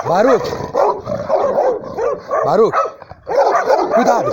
Baruch! Baruch! Cuidado!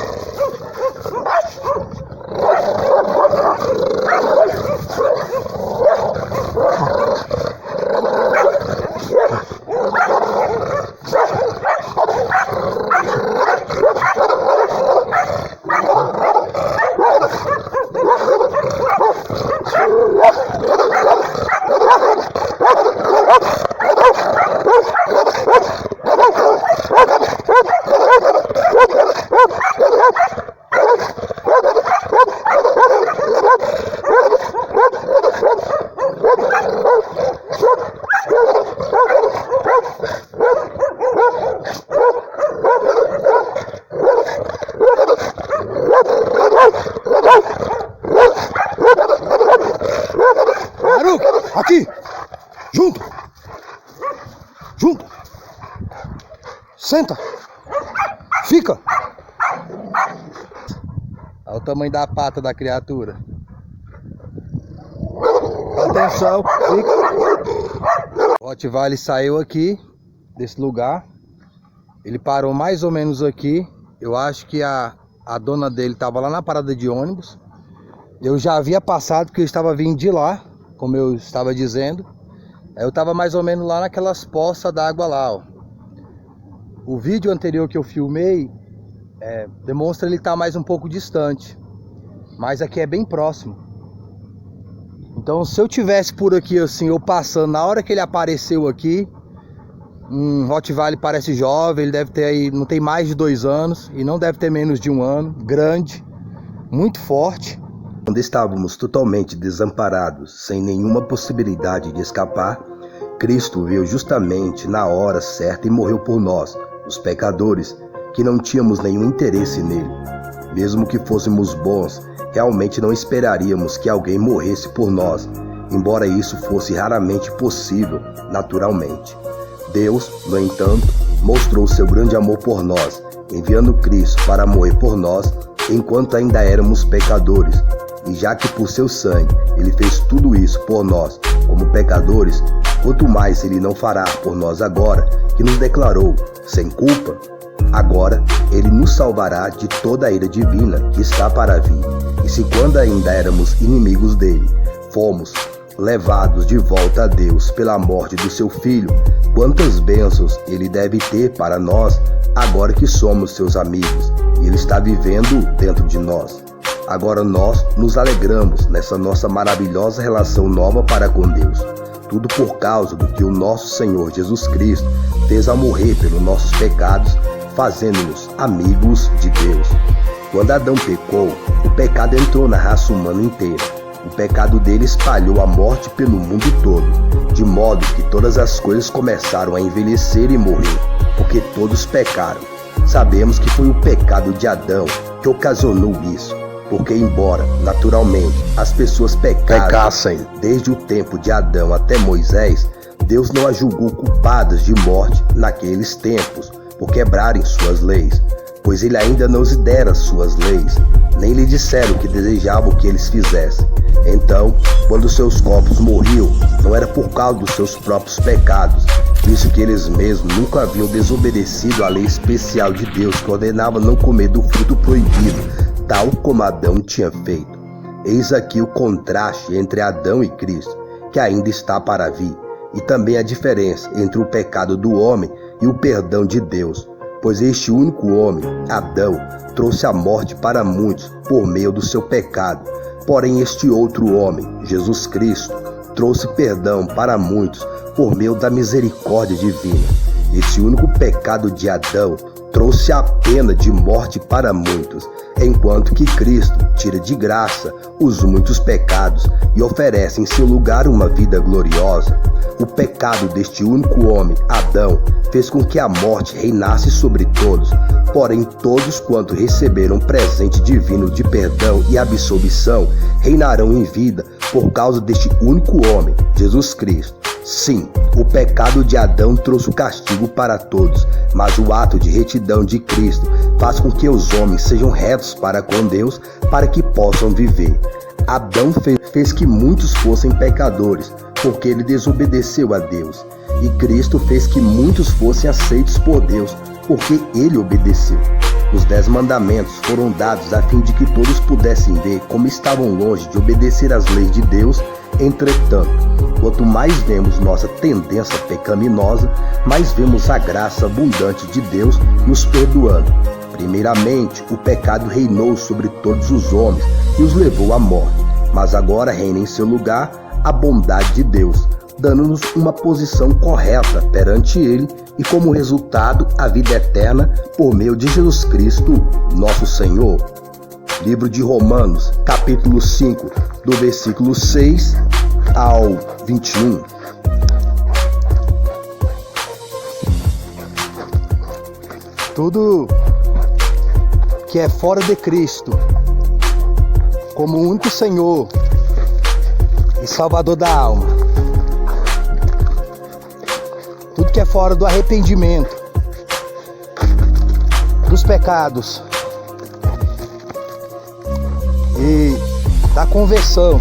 Aqui! Junto! Junto! Senta! Fica! Olha o tamanho da pata da criatura. Atenção! Fica! O Rottweiler saiu aqui desse lugar. Ele parou mais ou menos aqui. Eu acho que a dona dele estava lá na parada de ônibus. Eu já havia passado porque eu estava vindo de lá, como eu estava dizendo. Eu estava mais ou menos lá naquelas poças d'água lá, ó. O vídeo anterior que eu filmei demonstra ele estar mais um pouco distante, mas aqui é bem próximo. Então se eu tivesse por aqui assim, eu passando, na hora que ele apareceu aqui, Rottweiler parece jovem, ele deve ter aí, não tem mais de 2 anos e não deve ter menos de 1 ano, grande, muito forte. Quando estávamos totalmente desamparados, sem nenhuma possibilidade de escapar, Cristo veio justamente na hora certa e morreu por nós, os pecadores, que não tínhamos nenhum interesse nele. Mesmo que fôssemos bons, realmente não esperaríamos que alguém morresse por nós, embora isso fosse raramente possível, naturalmente. Deus, no entanto, mostrou seu grande amor por nós, enviando Cristo para morrer por nós, enquanto ainda éramos pecadores. E já que por seu sangue ele fez tudo isso por nós, como pecadores, quanto mais ele não fará por nós agora, que nos declarou sem culpa? Agora ele nos salvará de toda a ira divina que está para vir. E se quando ainda éramos inimigos dele, fomos levados de volta a Deus pela morte do seu Filho, quantas bênçãos ele deve ter para nós, agora que somos seus amigos, e ele está vivendo dentro de nós. Agora nós nos alegramos nessa nossa maravilhosa relação nova para com Deus. Tudo por causa do que o nosso Senhor Jesus Cristo fez ao morrer pelos nossos pecados, fazendo-nos amigos de Deus. Quando Adão pecou, o pecado entrou na raça humana inteira. O pecado dele espalhou a morte pelo mundo todo, de modo que todas as coisas começaram a envelhecer e morrer, porque todos pecaram. Sabemos que foi o pecado de Adão que ocasionou isso. Porque embora, naturalmente, as pessoas pecassem desde o tempo de Adão até Moisés, Deus não as julgou culpadas de morte naqueles tempos, por quebrarem suas leis, pois ele ainda não lhes dera suas leis, nem lhe disseram o que desejavam que eles fizessem. Então, quando seus corpos morriam, não era por causa dos seus próprios pecados, visto que eles mesmos nunca haviam desobedecido à lei especial de Deus que ordenava não comer do fruto proibido, tal como Adão tinha feito. Eis aqui o contraste entre Adão e Cristo, que ainda está para vir, e também a diferença entre o pecado do homem e o perdão de Deus, pois este único homem, Adão, trouxe a morte para muitos por meio do seu pecado, porém este outro homem, Jesus Cristo, trouxe perdão para muitos por meio da misericórdia divina. Esse único pecado de Adão trouxe a pena de morte para muitos, enquanto que Cristo tira de graça os muitos pecados e oferece em seu lugar uma vida gloriosa. O pecado deste único homem, Adão, fez com que a morte reinasse sobre todos, porém todos quanto receberam presente divino de perdão e absolvição reinarão em vida por causa deste único homem, Jesus Cristo. Sim, o pecado de Adão trouxe o castigo para todos, mas o ato de retidão de Cristo faz com que os homens sejam retos para com Deus, para que possam viver. Adão fez que muitos fossem pecadores, porque ele desobedeceu a Deus. E Cristo fez que muitos fossem aceitos por Deus, porque ele obedeceu. Os 10 mandamentos foram dados a fim de que todos pudessem ver como estavam longe de obedecer às leis de Deus. Entretanto, quanto mais vemos nossa tendência pecaminosa, mais vemos a graça abundante de Deus nos perdoando. Primeiramente, o pecado reinou sobre todos os homens e os levou à morte, mas agora reina em seu lugar a bondade de Deus, dando-nos uma posição correta perante Ele e, como resultado, a vida eterna por meio de Jesus Cristo, nosso Senhor. Livro de Romanos, capítulo 5, do versículo 6 ao 21. Tudo que é fora de Cristo, como o único Senhor e Salvador da alma, tudo que é fora do arrependimento, dos pecados e da conversão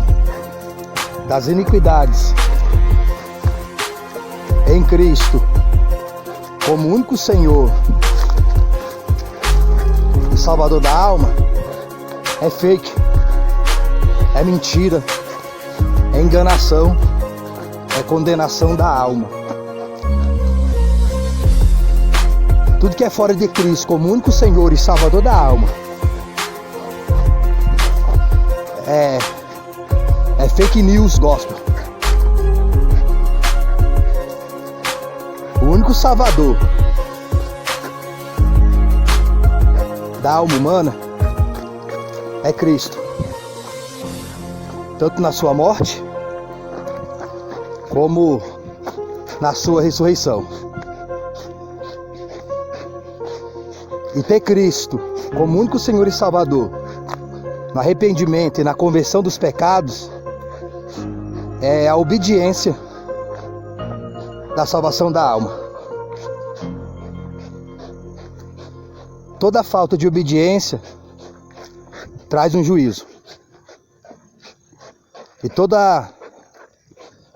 das iniquidades em Cristo, como único Senhor e Salvador da alma, é fake, é mentira, é enganação, é condenação da alma. Tudo que é fora de Cristo como único Senhor e Salvador da alma é fake news gospel. O único Salvador da alma humana é Cristo, tanto na sua morte como na sua ressurreição. E ter Cristo como único Senhor e Salvador no arrependimento e na conversão dos pecados é a obediência da salvação da alma. Toda falta de obediência traz um juízo. E toda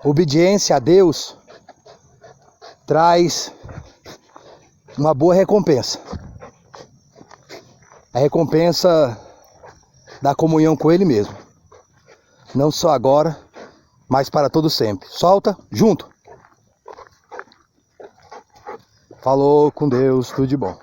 obediência a Deus traz uma boa recompensa. A recompensa da comunhão com Ele mesmo. Não só agora, mas para todo sempre. Solta, junto. Falou com Deus, tudo de bom.